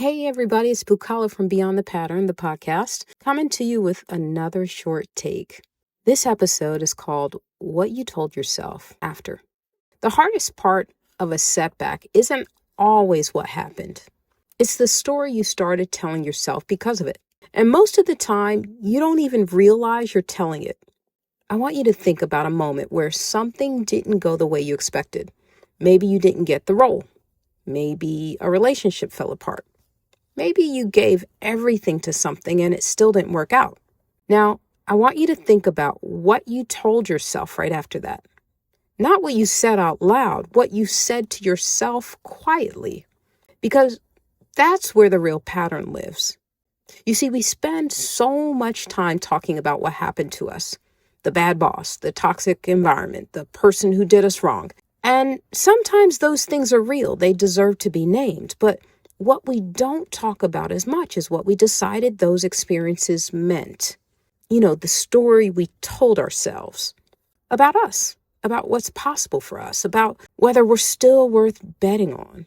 Hey everybody, it's Bukola from Beyond the Pattern, the podcast, coming to you with another short take. This episode is called What You Told Yourself After. The hardest part of a setback isn't always what happened. It's the story you started telling yourself because of it. And most of the time, you don't even realize you're telling it. I want you to think about a moment where something didn't go the way you expected. Maybe you didn't get the role. Maybe a relationship fell apart. Maybe you gave everything to something and it still didn't work out. Now, I want you to think about what you told yourself right after that. Not what you said out loud, what you said to yourself quietly. Because that's where the real pattern lives. You see, we spend so much time talking about what happened to us. The bad boss, the toxic environment, the person who did us wrong. And sometimes those things are real. They deserve to be named. But what we don't talk about as much is what we decided those experiences meant. You know, the story we told ourselves about us, about what's possible for us, about whether we're still worth betting on.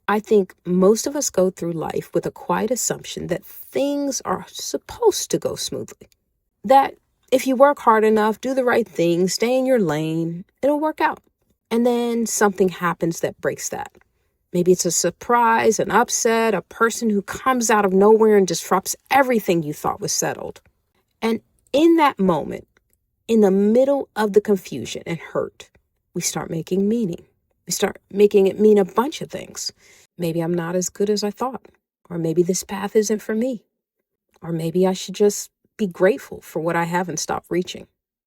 I think most of us go through life with a quiet assumption that things are supposed to go smoothly. That if you work hard enough, do the right thing, stay in your lane, it'll work out. And then something happens that breaks that. Maybe it's a surprise, an upset, a person who comes out of nowhere and disrupts everything you thought was settled. And in that moment, in the middle of the confusion and hurt, we start making meaning. We start making it mean a bunch of things. Maybe I'm not as good as I thought. Or maybe this path isn't for me. Or maybe I should just be grateful for what I have and stop reaching.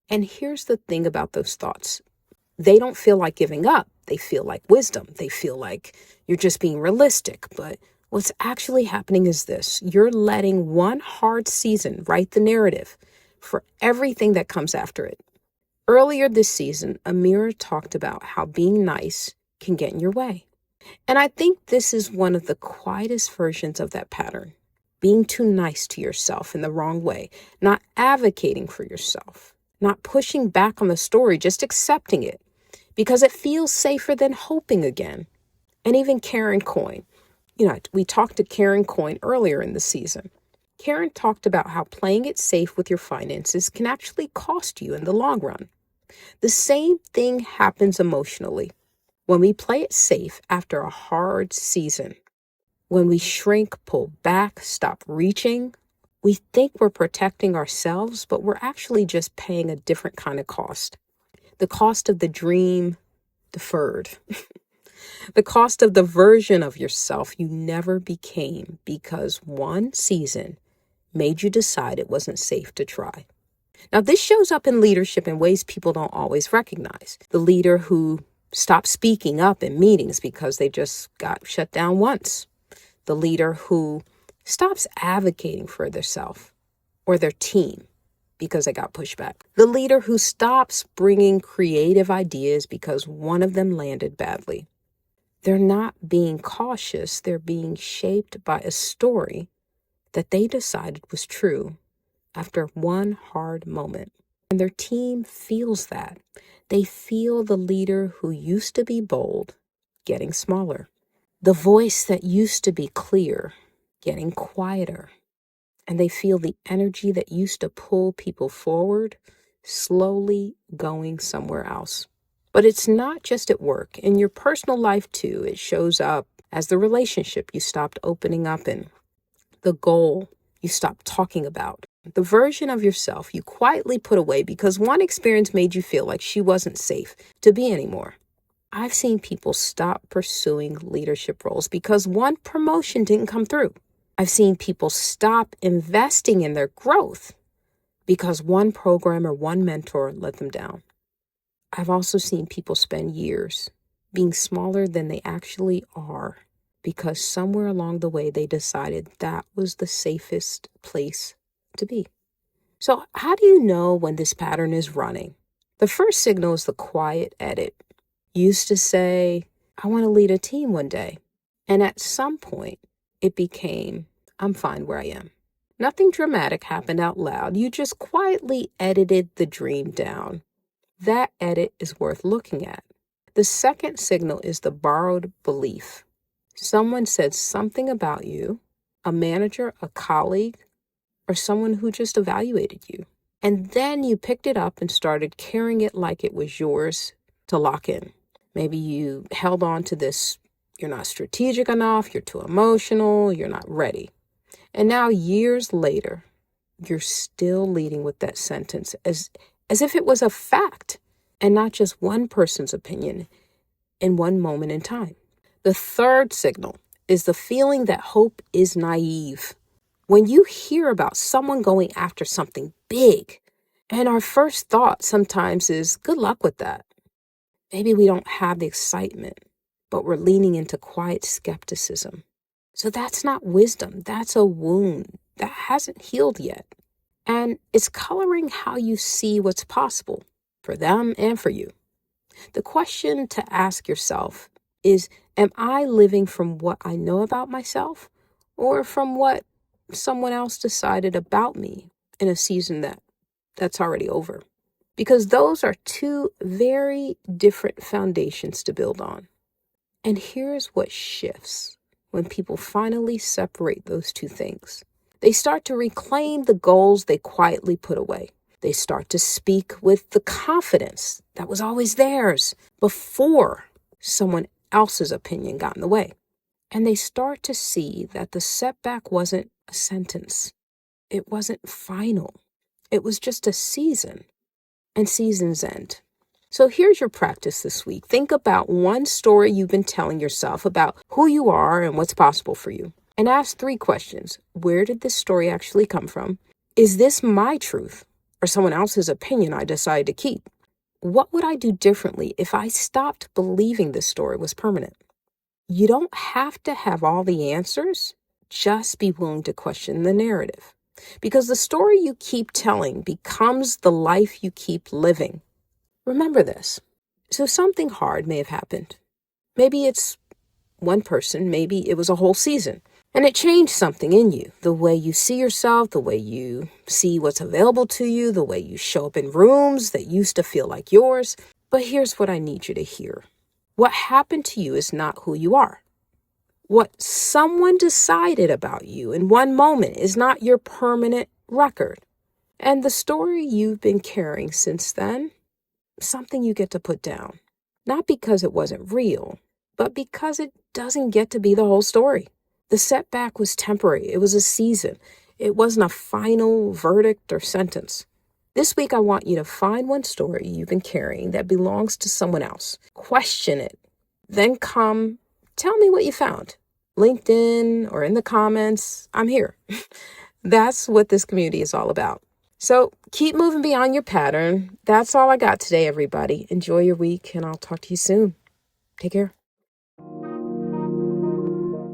And here's the thing about those thoughts. They don't feel like giving up. They feel like wisdom. They feel like you're just being realistic. But what's actually happening is this. You're letting one hard season write the narrative for everything that comes after it. Earlier this season, Amira talked about how being nice can get in your way. And I think this is one of the quietest versions of that pattern. Being too nice to yourself in the wrong way. Not advocating for yourself. Not pushing back on the story, just accepting it. Because it feels safer than hoping again. And even Karen Coyne. We talked to Karen Coyne earlier in the season. Karen talked about how playing it safe with your finances can actually cost you in the long run. The same thing happens emotionally. When we play it safe after a hard season, when we shrink, pull back, stop reaching, we think we're protecting ourselves, but we're actually just paying a different kind of cost. The cost of the dream deferred. The cost of the version of yourself you never became because one season made you decide it wasn't safe to try. Now, this shows up in leadership in ways people don't always recognize. The leader who stopped speaking up in meetings because they just got shut down once. The leader who stops advocating for themselves or their team because they got pushed back. The leader who stops bringing creative ideas because one of them landed badly. They're not being cautious. They're being shaped by a story that they decided was true after one hard moment. And their team feels that. They feel the leader who used to be bold getting smaller. The voice that used to be clear getting quieter. And they feel the energy that used to pull people forward slowly going somewhere else. But it's not just at work. In your personal life, too, it shows up as the relationship you stopped opening up in, the goal you stopped talking about, the version of yourself you quietly put away because one experience made you feel like she wasn't safe to be anymore. I've seen people stop pursuing leadership roles because one promotion didn't come through. I've seen people stop investing in their growth because one program or one mentor let them down. I've also seen people spend years being smaller than they actually are because somewhere along the way they decided that was the safest place to be. So how do you know when this pattern is running? The first signal is the quiet edit. You used to say, I want to lead a team one day. And at some point, it became, I'm fine where I am. Nothing dramatic happened out loud. You just quietly edited the dream down. That edit is worth looking at. The second signal is the borrowed belief. Someone said something about you, a manager, a colleague, or someone who just evaluated you. And then you picked it up and started carrying it like it was yours to lock in. Maybe you held on to this, you're not strategic enough, you're too emotional, you're not ready. And now years later, you're still leading with that sentence as if it was a fact and not just one person's opinion in one moment in time. The third signal is the feeling that hope is naive. When you hear about someone going after something big, and our first thought sometimes is, good luck with that. Maybe we don't have the excitement, but we're leaning into quiet skepticism. So that's not wisdom. That's a wound that hasn't healed yet. And it's coloring how you see what's possible for them and for you. The question to ask yourself is, am I living from what I know about myself or from what someone else decided about me in a season that's already over? Because those are two very different foundations to build on. And here's what shifts when people finally separate those two things. They start to reclaim the goals they quietly put away. They start to speak with the confidence that was always theirs before someone else's opinion got in the way. And they start to see that the setback wasn't a sentence. It wasn't final. It was just a season, and seasons end. So here's your practice this week. Think about one story you've been telling yourself about who you are and what's possible for you. And ask 3 questions. Where did this story actually come from? Is this my truth or someone else's opinion I decided to keep? What would I do differently if I stopped believing this story was permanent? You don't have to have all the answers. Just be willing to question the narrative. Because the story you keep telling becomes the life you keep living. Remember this. So something hard may have happened. Maybe it's one person, maybe it was a whole season. And it changed something in you, the way you see yourself, the way you see what's available to you, the way you show up in rooms that used to feel like yours. But here's what I need you to hear. What happened to you is not who you are. What someone decided about you in one moment is not your permanent record. And the story you've been carrying since then, something you get to put down. Not because it wasn't real, but because it doesn't get to be the whole story. The setback was temporary. It was a season. It wasn't a final verdict or sentence. This week, I want you to find one story you've been carrying that belongs to someone else. Question it. Then come tell me what you found. LinkedIn or in the comments. I'm here. That's what this community is all about. So keep moving beyond your pattern. That's all I got today, everybody. Enjoy your week, and I'll talk to you soon. Take care.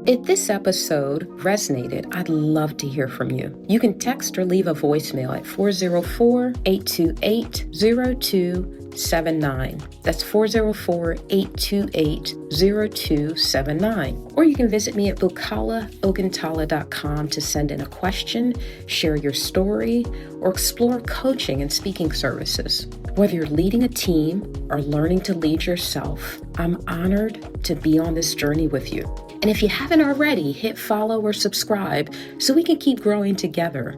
If this episode resonated, I'd love to hear from you. You can text or leave a voicemail at 404-828-0279. That's 404-828-0279. Or you can visit me at bukolaoguntala.com to send in a question, share your story, or explore coaching and speaking services. Whether you're leading a team or learning to lead yourself, I'm honored to be on this journey with you. And if you haven't already, hit follow or subscribe so we can keep growing together.